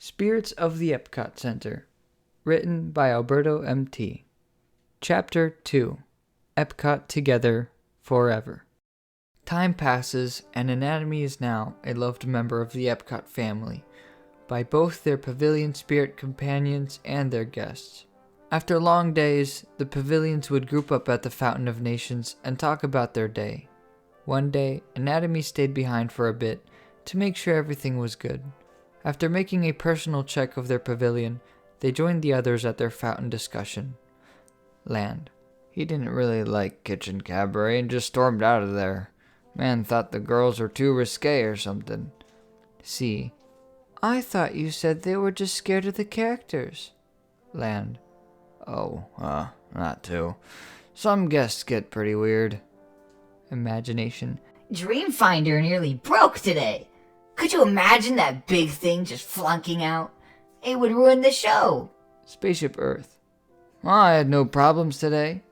Spirits of the EPCOT Center. Written by Alberto M.T. Chapter 2. EPCOT Together Forever. Time passes, and Anatomy is now a loved member of the EPCOT family by both their pavilion spirit companions and their guests. After long days, the pavilions would group up at the Fountain of Nations and talk about their day. One day, Anatomy stayed behind for a bit to make sure everything was good. After making a personal check of their pavilion, they joined the others at their fountain discussion. Land. He didn't really like Kitchen Cabaret and just stormed out of there. Man thought the girls were too risque or something. C. I thought you said they were just scared of the characters. Land. Oh, not too. Some guests get pretty weird. Imagination. Dreamfinder nearly broke today. Could you imagine that big thing just flunking out? It would ruin the show. Spaceship Earth. I had no problems today.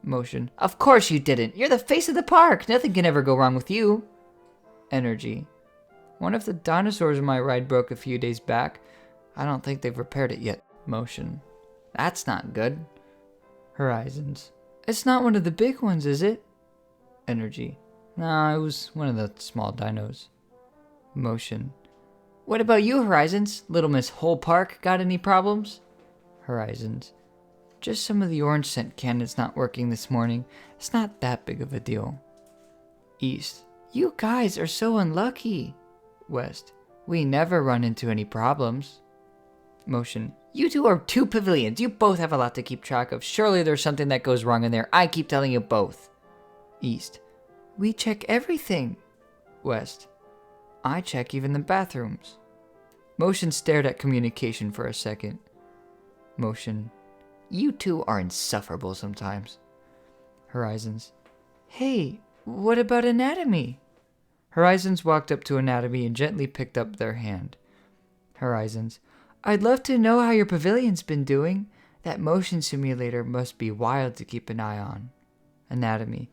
Motion. Of course you didn't. You're the face of the park. Nothing can ever go wrong with you. Energy. One of the dinosaurs in my ride broke a few days back. I don't think they've repaired it yet. Motion. That's not good. Horizons. It's not one of the big ones, is it? Energy. No, it was one of the small dinos. Motion. What about you, Horizons? Little Miss Whole Park got any problems? Horizons. Just some of the orange scent cannons not working this morning. It's not that big of a deal. East. You guys are so unlucky. West. We never run into any problems. Motion. You two are two pavilions. You both have a lot to keep track of. Surely there's something that goes wrong in there. I keep telling you both. East. We check everything. West. I check even the bathrooms. Motion stared at communication for a second. Motion. You two are insufferable sometimes. Horizons. Hey, what about Anatomy? Horizons walked up to Anatomy and gently picked up their hand. Horizons. I'd love to know how your pavilion's been doing. That motion simulator must be wild to keep an eye on. Anatomy.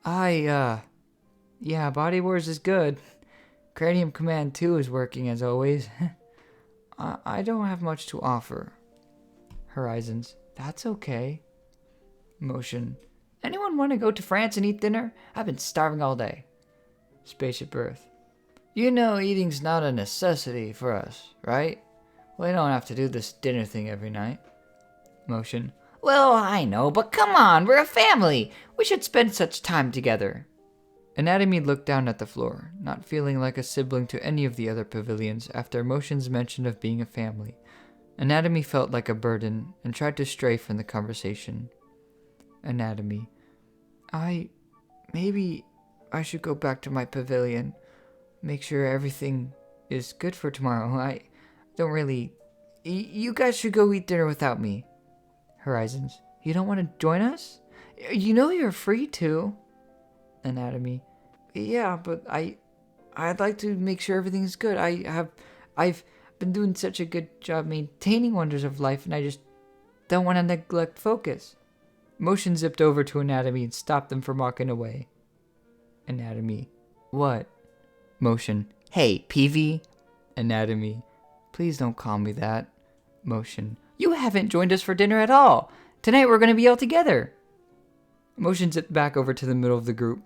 Yeah, Body Wars is good. Cranium Command 2 is working as always. I don't have much to offer. Horizons. That's okay. Motion. Anyone want to go to France and eat dinner? I've been starving all day. Spaceship Earth. You know eating's not a necessity for us, right? We don't have to do this dinner thing every night. Motion. Well, I know, but come on, we're a family. We should spend such time together. Anatomy looked down at the floor, not feeling like a sibling to any of the other pavilions after Motion's mention of being a family. Anatomy felt like a burden and tried to stray from the conversation. Anatomy. Maybe I should go back to my pavilion. Make sure everything is good for tomorrow. I don't really... You guys should go eat dinner without me. Horizons. You don't want to join us? You know you're free to. Anatomy. Yeah, but I'd like to make sure everything's good. I've been doing such a good job maintaining wonders of life, and I just don't want to neglect focus. Motion zipped over to Anatomy and stopped them from walking away. Anatomy. What? Motion. Hey, PV. Anatomy. Please don't call me that. Motion. You haven't joined us for dinner at all. Tonight we're going to be all together. Motion zipped back over to the middle of the group.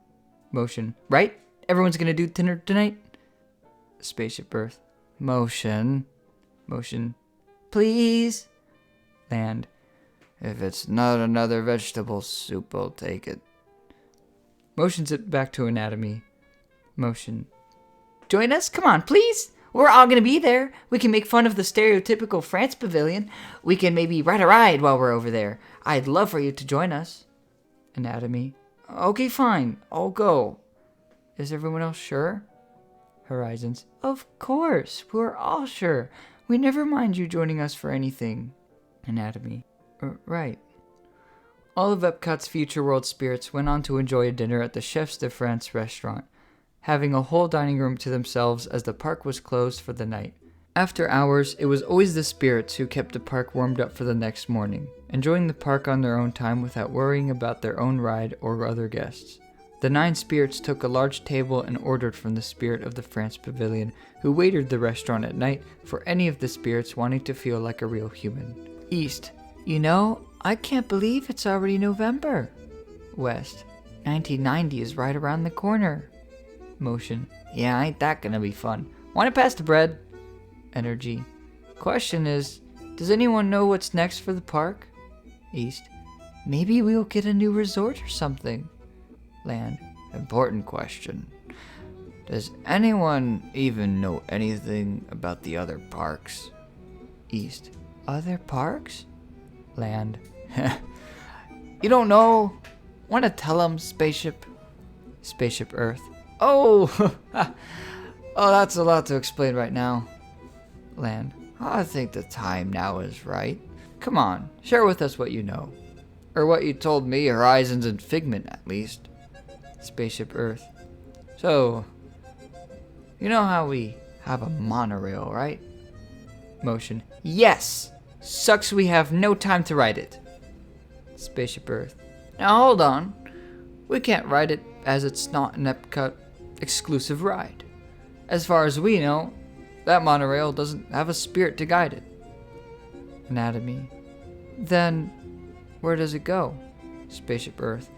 Motion. Right? Everyone's gonna do dinner tonight? Spaceship Earth. Motion. Motion. Please. Land. If it's not another vegetable soup, I'll take it. Motion zipped back to Anatomy. Motion. Join us? Come on, please. We're all gonna be there. We can make fun of the stereotypical France pavilion. We can maybe ride a ride while we're over there. I'd love for you to join us. Anatomy. Okay, fine. I'll go. Is everyone else sure? Horizons. Of course. We're all sure. We never mind you joining us for anything. Anatomy. Right. All of EPCOT's future world spirits went on to enjoy a dinner at the Chefs de France restaurant, having a whole dining room to themselves as the park was closed for the night. After hours, it was always the spirits who kept the park warmed up for the next morning, enjoying the park on their own time without worrying about their own ride or other guests. The 9 spirits took a large table and ordered from the spirit of the France Pavilion, who waitered the restaurant at night for any of the spirits wanting to feel like a real human. East. You know, I can't believe it's already November. West. 1990 is right around the corner. Motion. Yeah, ain't that gonna be fun. Wanna pass the bread? Energy. Question is, does anyone know what's next for the park? East. Maybe we'll get a new resort or something. Land. Important question. Does anyone even know anything about the other parks? East. Other parks? Land. You don't know? Want to tell them, Spaceship? Spaceship Earth. Oh! Oh, that's a lot to explain right now. Land. I think the time now is right. Come on, share with us what you know. Or what you told me, Horizons and Figment, at least. Spaceship Earth. So, you know how we have a monorail, right? Motion. Yes! Sucks we have no time to ride it. Spaceship Earth. Now hold on. We can't ride it as it's not an EPCOT exclusive ride. As far as we know, that monorail doesn't have a spirit to guide it. Anatomy. Then, where does it go? Spaceship Earth.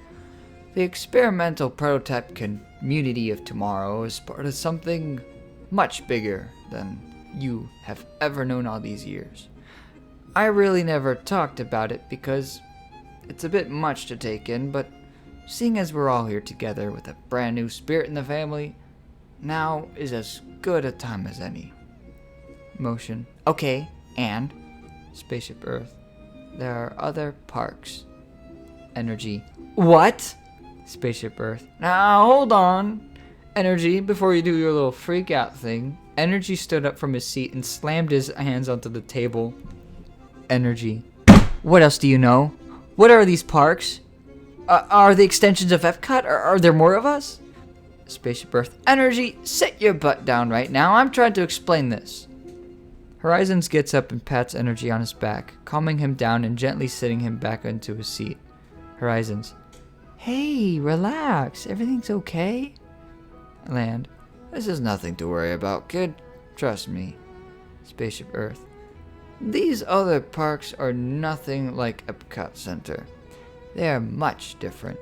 The experimental prototype community of tomorrow is part of something much bigger than you have ever known all these years. I really never talked about it because it's a bit much to take in, but seeing as we're all here together with a brand new spirit in the family, now is as good a time as any. Motion. Okay, and? Spaceship Earth. There are other parks. Energy. What? Spaceship Earth. Now, hold on. Energy, before you do your little freak out thing. Energy stood up from his seat and slammed his hands onto the table. Energy. What else do you know? What are these parks? Are they extensions of EPCOT, or are there more of us? Spaceship Earth. Energy, sit your butt down right now. I'm trying to explain this. Horizons gets up and pats Energy on his back, calming him down and gently sitting him back into his seat. Horizons. Hey, relax. Everything's okay? Land. This is nothing to worry about, kid. Trust me. Spaceship Earth. These other parks are nothing like EPCOT Center. They are much different.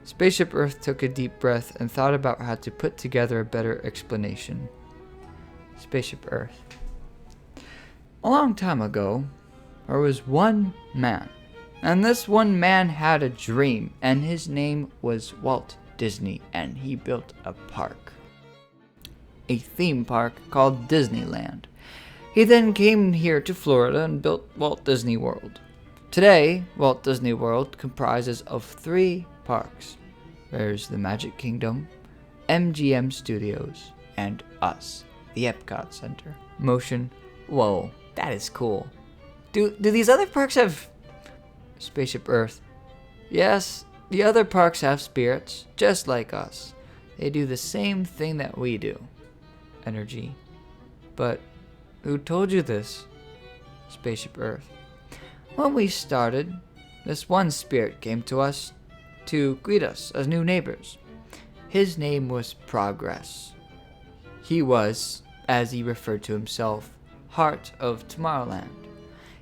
Spaceship Earth took a deep breath and thought about how to put together a better explanation. Spaceship Earth. A long time ago, there was one man. And this one man had a dream, and his name was Walt Disney, and he built a park. A theme park called Disneyland. He then came here to Florida and built Walt Disney World. Today, Walt Disney World comprises of 3 parks. There's the Magic Kingdom, MGM Studios, and us, the EPCOT Center. Motion. Whoa, that is cool. Do these other parks have... Spaceship Earth. Yes, the other parks have spirits, just like us. They do the same thing that we do. Energy. But who told you this? Spaceship Earth. When we started, this one spirit came to us to greet us as new neighbors. His name was Progress. He was, as he referred to himself, Heart of Tomorrowland.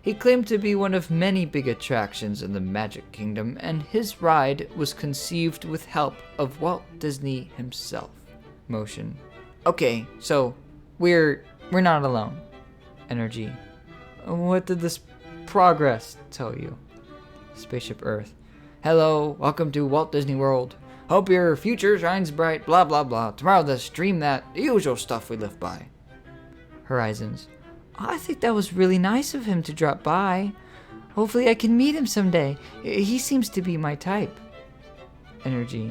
He claimed to be one of many big attractions in the Magic Kingdom, and his ride was conceived with help of Walt Disney himself. Motion. Okay, so we're not alone. Energy. What did this Progress tell you? Spaceship Earth. Hello, welcome to Walt Disney World. Hope your future shines bright, blah blah blah. Tomorrow this, dream that, the usual stuff we live by. Horizons. I think that was really nice of him to drop by. Hopefully I can meet him someday. He seems to be my type. Energy.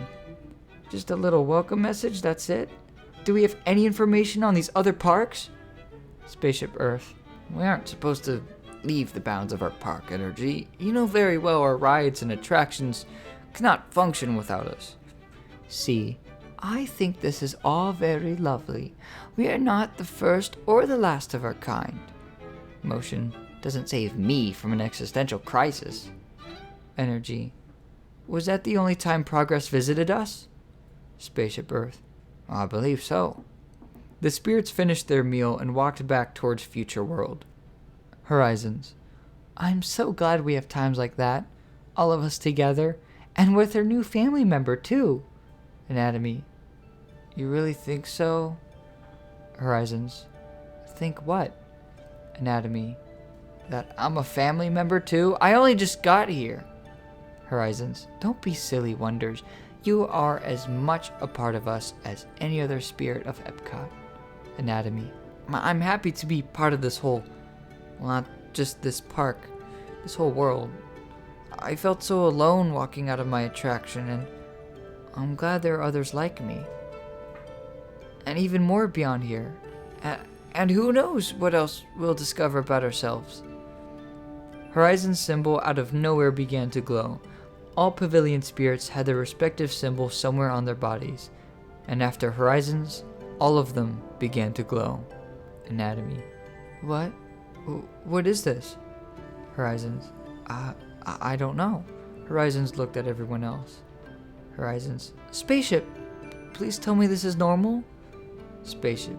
Just a little welcome message, that's it? Do we have any information on these other parks? Spaceship Earth. We aren't supposed to leave the bounds of our park, Energy. You know very well our rides and attractions cannot function without us. See, I think this is all very lovely. We are not the first or the last of our kind. Motion. Doesn't save me from an existential crisis. Energy. Was that the only time Progress visited us? Spaceship Earth. I believe so. The spirits finished their meal and walked back towards Future World. Horizons. I'm so glad we have times like that. All of us together. And with our new family member, too. Anatomy. You really think so? Horizons. Think what? Anatomy. That I'm a family member, too? I only just got here. Horizons. Don't be silly, Wonders. You are as much a part of us as any other spirit of EPCOT. Anatomy. I'm happy to be part of this whole, well, not just this park, this whole world. I felt so alone walking out of my attraction, and I'm glad there are others like me. And even more beyond here. And who knows what else we'll discover about ourselves. Horizon's symbol out of nowhere began to glow. All pavilion spirits had their respective symbol somewhere on their bodies, and after Horizons, all of them began to glow. Anatomy. What? What is this? Horizons. I don't know. Horizons looked at everyone else. Horizons. Spaceship! Please tell me this is normal? Spaceship.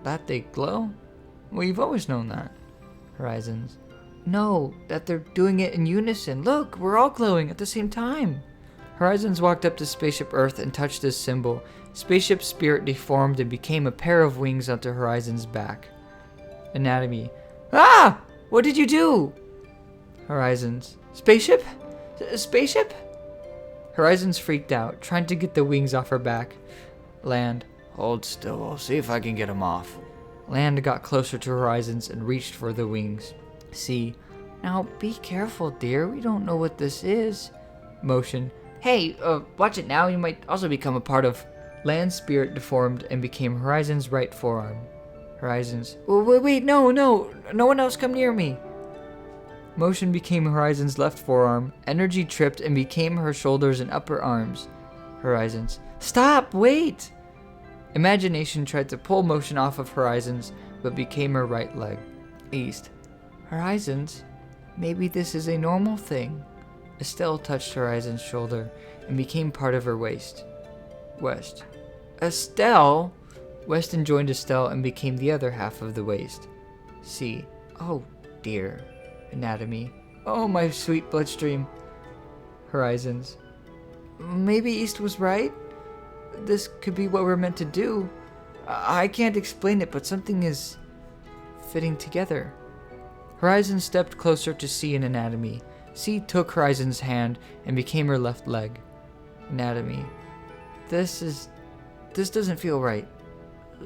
That they glow? We've always known that. Horizons. No, that they're doing it in unison. Look, we're all glowing at the same time. Horizons walked up to Spaceship Earth and touched this symbol. Spaceship's spirit deformed and became a pair of wings onto Horizon's back. Anatomy. Ah! What did you do? Horizons. Spaceship? Spaceship? Horizons freaked out, trying to get the wings off her back. Land. Hold still, I'll see if I can get them off. Land got closer to Horizons and reached for the wings. Sea. Now be careful, dear. We don't know what this is. Motion. Hey, watch it now. You might also become a part of. Land spirit deformed and became Horizon's right forearm. Horizons. Wait, no one else come near me. Motion became Horizon's left forearm. Energy tripped and became her shoulders and upper arms. Horizons. Stop, wait! Imagination tried to pull Motion off of Horizons, but became her right leg. East. Horizons. Maybe this is a normal thing. Estelle touched Horizon's shoulder and became part of her waist. West. Estelle? Weston joined Estelle and became the other half of the waist. C. Oh dear. Anatomy. Oh, my sweet bloodstream. Horizons. Maybe East was right? This could be what we're meant to do. I can't explain it, but something is fitting together. Horizon stepped closer to C in Anatomy. C took Horizon's hand and became her left leg. Anatomy. This doesn't feel right.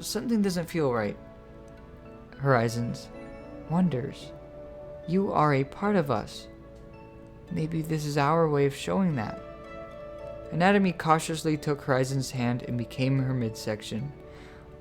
Something doesn't feel right. Horizons. Wonders. You are a part of us. Maybe this is our way of showing that. Anatomy cautiously took Horizon's hand and became her midsection.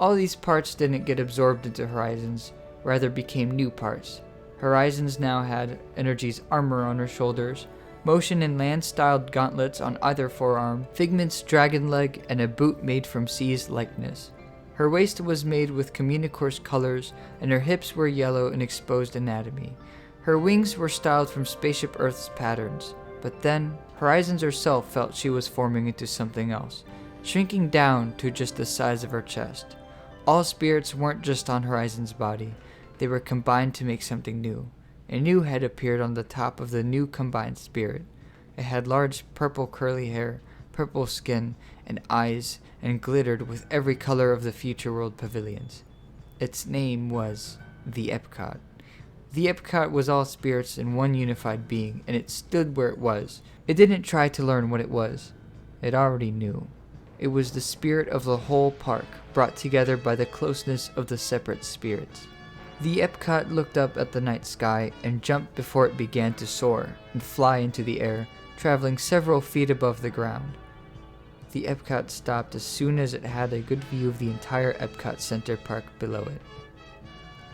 All these parts didn't get absorbed into Horizons, rather became new parts. Horizons now had Energy's armor on her shoulders, Motion and Land-styled gauntlets on either forearm, Figment's dragon leg, and a boot made from C's likeness. Her waist was made with Communicor's colors, and her hips were yellow and exposed anatomy. Her wings were styled from Spaceship Earth's patterns, but then Horizons herself felt she was forming into something else, shrinking down to just the size of her chest. All spirits weren't just on Horizon's body, they were combined to make something new. A new head appeared on the top of the new combined spirit. It had large purple curly hair, purple skin, and eyes, and glittered with every color of the Future World pavilions. Its name was the EPCOT. The EPCOT was all spirits in one unified being, and it stood where it was. It didn't try to learn what it was. It already knew. It was the spirit of the whole park, brought together by the closeness of the separate spirits. The EPCOT looked up at the night sky and jumped before it began to soar and fly into the air, traveling several feet above the ground. The EPCOT stopped as soon as it had a good view of the entire EPCOT Center park below it.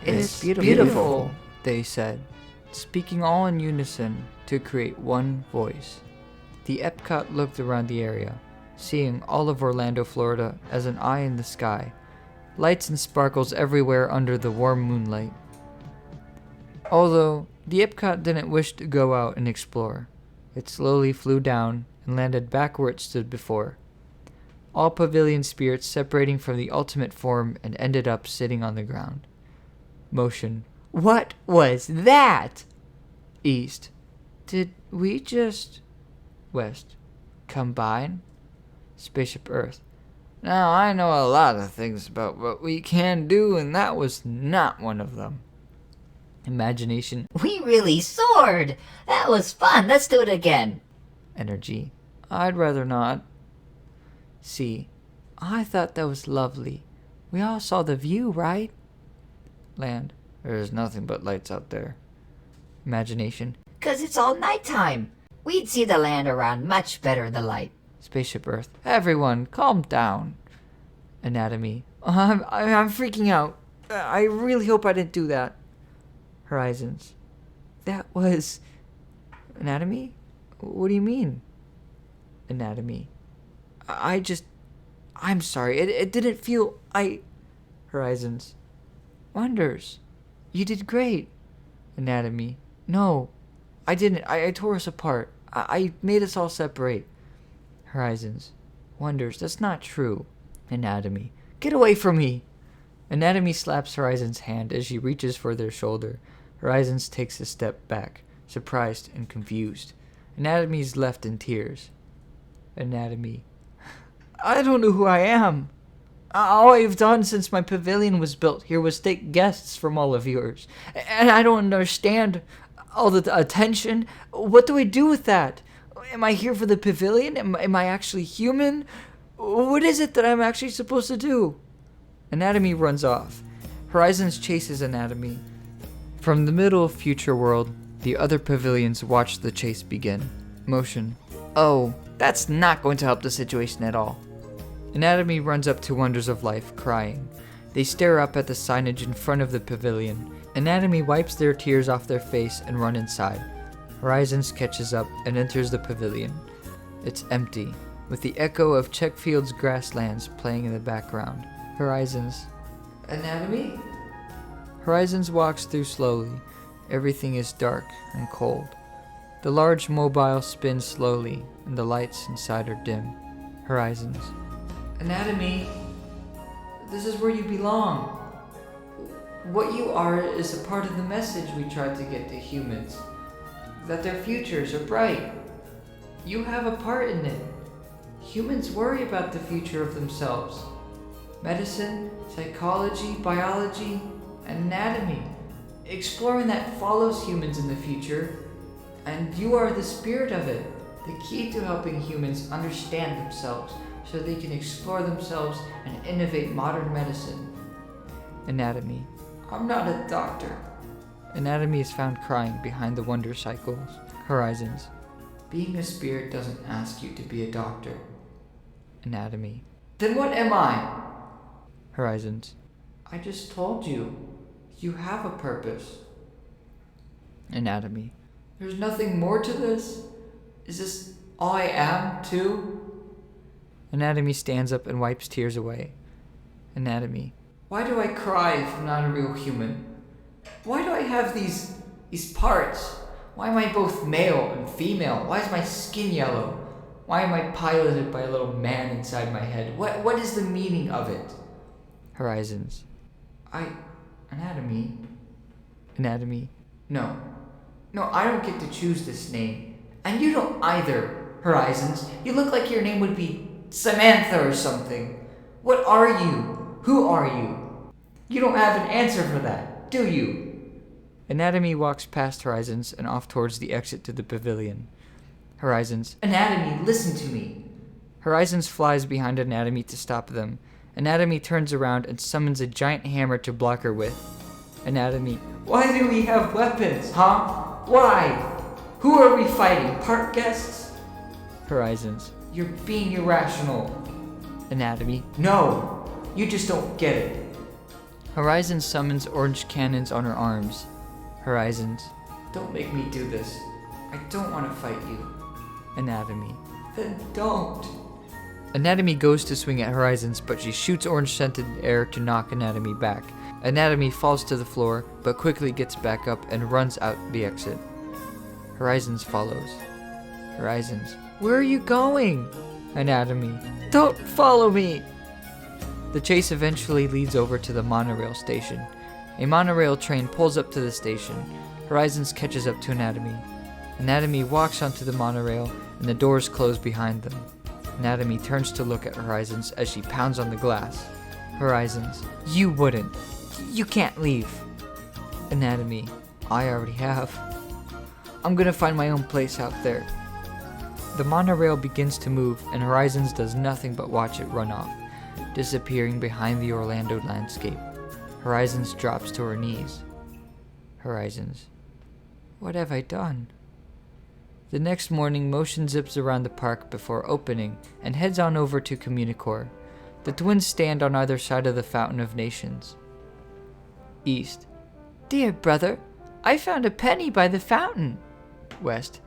It's beautiful, they said, speaking all in unison to create one voice. The EPCOT looked around the area, seeing all of Orlando, Florida as an eye in the sky, lights and sparkles everywhere under the warm moonlight. Although the EPCOT didn't wish to go out and explore, it slowly flew down and landed back where it stood before. All pavilion spirits separating from the ultimate form and ended up sitting on the ground. Motion. What was that? East. Did we just... West. Combine? Spaceship Earth. Now I know a lot of things about what we can do, and that was not one of them. Imagination. We really soared. That was fun. Let's do it again. Energy. I'd rather not. C. I thought that was lovely. We all saw the view, right? Land. There's nothing but lights out there. Imagination. 'Cause it's all nighttime. We'd see the land around much better in the light. Spaceship Earth. Everyone, calm down. Anatomy. I'm freaking out. I really hope I didn't do that. Horizons. That was... Anatomy? What do you mean? Anatomy. I'm sorry. It didn't feel... Horizons. Wonders. You did great. Anatomy. No, I didn't. I tore us apart. I made us all separate. Horizons. Wonders. That's not true. Anatomy. Get away from me. Anatomy slaps Horizon's hand as she reaches for their shoulder. Horizons takes a step back, surprised and confused. Anatomy's left in tears. Anatomy. I don't know who I am. All I've done since my pavilion was built here was take guests from all of yours. And I don't understand all the attention. What do I do with that? Am I here for the pavilion? Am I actually human? What is it that I'm actually supposed to do? Anatomy runs off. Horizons chases Anatomy. From the middle of future world, the other pavilions watch the chase begin. Motion. Oh, that's not going to help the situation at all. Anatomy runs up to Wonders of Life, crying. They stare up at the signage in front of the pavilion. Anatomy wipes their tears off their face and run inside. Horizons catches up and enters the pavilion. It's empty, with the echo of Checkfield's grasslands playing in the background. Horizons. Anatomy? Horizons walks through slowly. Everything is dark and cold. The large mobile spins slowly, and the lights inside are dim. Horizons. Anatomy, this is where you belong. What you are is a part of the message we tried to get to humans, that their futures are bright. You have a part in it. Humans worry about the future of themselves. Medicine, psychology, biology, and anatomy. Exploring that follows humans in the future, and you are the spirit of it, the key to helping humans understand themselves, so they can explore themselves and innovate modern medicine. Anatomy. I'm not a doctor. Anatomy is found crying behind the wonder cycles. Horizons. Being a spirit doesn't ask you to be a doctor. Anatomy. Then what am I? Horizons. I just told you. You have a purpose. Anatomy. There's nothing more to this? Is this all I am, too? Anatomy stands up and wipes tears away. Anatomy. Why do I cry if I'm not a real human? Why do I have these parts? Why am I both male and female? Why is my skin yellow? Why am I piloted by a little man inside my head? What is the meaning of it? Horizons. Anatomy. Anatomy. No, I don't get to choose this name. And you don't either, Horizons. You look like your name would be Samantha or something. What are you? Who are you? You don't have an answer for that, do you? Anatomy walks past Horizons and off towards the exit to the pavilion. Horizons. Anatomy, listen to me. Horizons flies behind Anatomy to stop them. Anatomy turns around and summons a giant hammer to block her with. Anatomy. Why do we have weapons, huh? Why? Who are we fighting? Park guests? Horizons. You're being irrational. Anatomy. No, you just don't get it. Horizons summons orange cannons on her arms. Horizons. Don't make me do this. I don't want to fight you. Anatomy. Then don't. Anatomy goes to swing at Horizons, but she shoots orange-scented air to knock Anatomy back. Anatomy falls to the floor, but quickly gets back up and runs out the exit. Horizons follows. Horizons. Where are you going? Anatomy. Don't follow me! The chase eventually leads over to the monorail station. A monorail train pulls up to the station. Horizons catches up to Anatomy. Anatomy walks onto the monorail, and the doors close behind them. Anatomy turns to look at Horizons as she pounds on the glass. Horizons. You wouldn't. You can't leave. Anatomy. I already have. I'm gonna find my own place out there. The monorail begins to move, and Horizons does nothing but watch it run off, disappearing behind the Orlando landscape. Horizons drops to her knees. Horizons. What have I done? The next morning, Motion zips around the park before opening and heads on over to Communicore. The twins stand on either side of the Fountain of Nations. East. Dear brother, I found a penny by the fountain. West.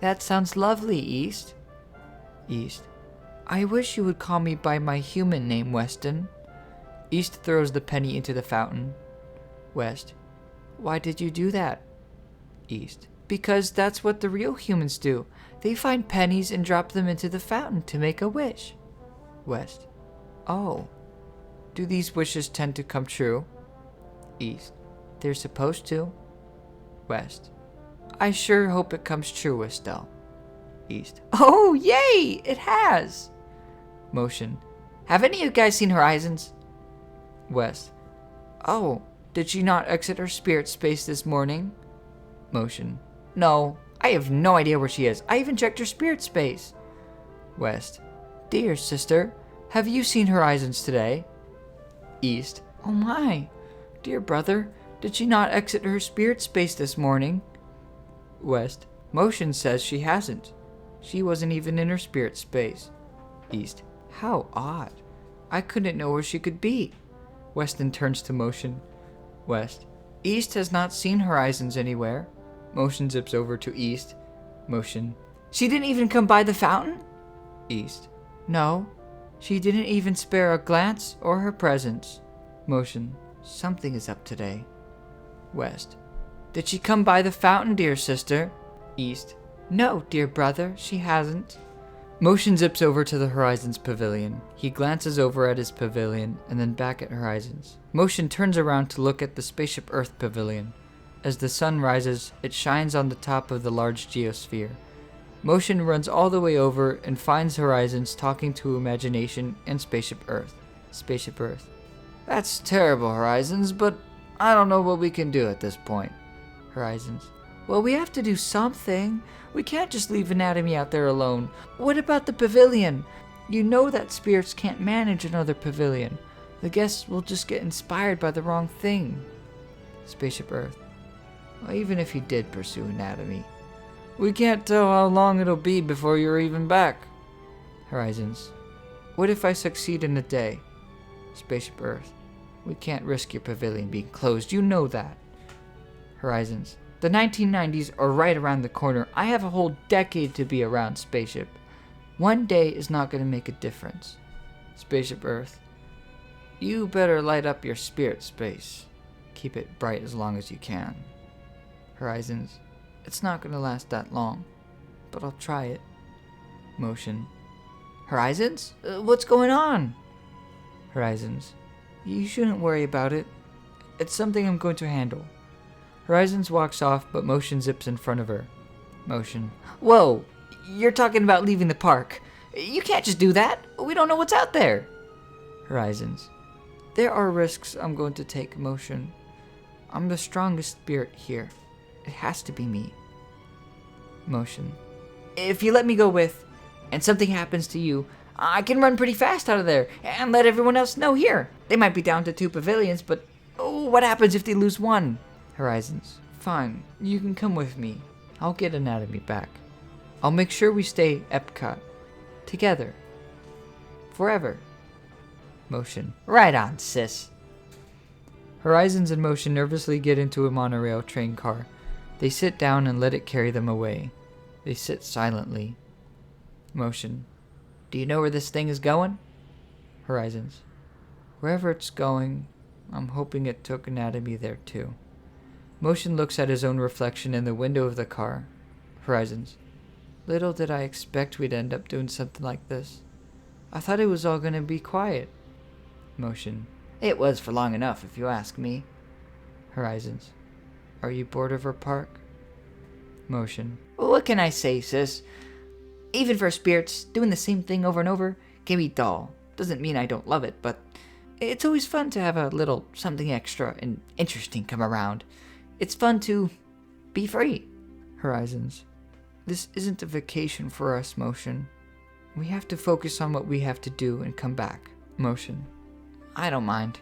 That sounds lovely, East. East. I wish you would call me by my human name, Weston. East throws the penny into the fountain. West. Why did you do that? East. Because that's what the real humans do. They find pennies and drop them into the fountain to make a wish. West. Oh. Do these wishes tend to come true? East. They're supposed to. West. I sure hope it comes true, Estelle. East. Oh, yay! It has! Motion. Have any of you guys seen Horizons? West. Oh, did she not exit her spirit space this morning? Motion. No, I have no idea where she is. I even checked her spirit space. West. Dear sister, have you seen Horizons today? East. Oh my. Dear brother, did she not exit her spirit space this morning? West. Motion says she hasn't. She wasn't even in her spirit space. East. How odd. I couldn't know where she could be. Weston turns to Motion. West. East has not seen Horizons anywhere. Motion zips over to East. Motion. She didn't even come by the fountain? East. No. She didn't even spare a glance or her presence. Motion. Something is up today. West. Did she come by the fountain, dear sister? East. No, dear brother, she hasn't. Motion zips over to the Horizons pavilion. He glances over at his pavilion and then back at Horizons. Motion turns around to look at the Spaceship Earth pavilion. As the sun rises, it shines on the top of the large geosphere. Motion runs all the way over and finds Horizons talking to Imagination and Spaceship Earth. Spaceship Earth. That's terrible, Horizons, but I don't know what we can do at this point. Horizons. Well, we have to do something. We can't just leave Anatomy out there alone. What about the pavilion? You know that spirits can't manage another pavilion. The guests will just get inspired by the wrong thing. Spaceship Earth. Well, even if you did pursue Anatomy, we can't tell how long it'll be before you're even back. Horizons. What if I succeed in a day? Spaceship Earth. We can't risk your pavilion being closed. You know that. Horizons. The 1990s are right around the corner. I have a whole decade to be around Spaceship. One day is not going to make a difference. Spaceship Earth. You better light up your spirit space. Keep it bright as long as you can. Horizons. It's not going to last that long, but I'll try it. Motion. Horizons? What's going on? Horizons. You shouldn't worry about it. It's something I'm going to handle. Horizons walks off, but Motion zips in front of her. Motion. Whoa! You're talking about leaving the park. You can't just do that. We don't know what's out there. Horizons. There are risks I'm going to take, Motion. I'm the strongest spirit here. It has to be me. Motion. If you let me go with, and something happens to you, I can run pretty fast out of there and let everyone else know here. They might be down to 2 pavilions, but what happens if they lose one? Horizons. Fine, you can come with me. I'll get Anatomy back. I'll make sure we stay EPCOT. Together. Forever. Motion. Right on, sis. Horizons and Motion nervously get into a monorail train car. They sit down and let it carry them away. They sit silently. Motion. Do you know where this thing is going? Horizons. Wherever it's going, I'm hoping it took Anatomy there too. Motion looks at his own reflection in the window of the car. Horizons. Little did I expect we'd end up doing something like this. I thought it was all gonna be quiet. Motion. It was for long enough, if you ask me. Horizons. Are you bored of our park? Motion. What can I say, sis? Even for spirits, doing the same thing over and over can be dull. Doesn't mean I don't love it, but it's always fun to have a little something extra and interesting come around. It's fun to be free. Horizons. This isn't a vacation for us, Motion. We have to focus on what we have to do and come back. Motion. I don't mind.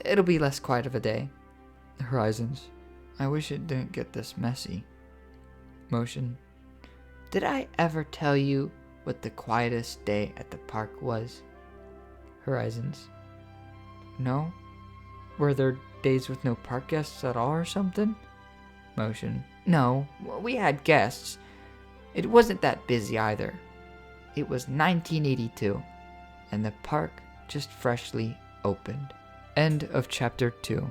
It'll be less quiet of a day. Horizons. I wish it didn't get this messy. Motion. Did I ever tell you what the quietest day at the park was? Horizons. No? Were there days with no park guests at all or something? Motion. No, we had guests. It wasn't that busy either. It was 1982, and the park just freshly opened. End of chapter 2.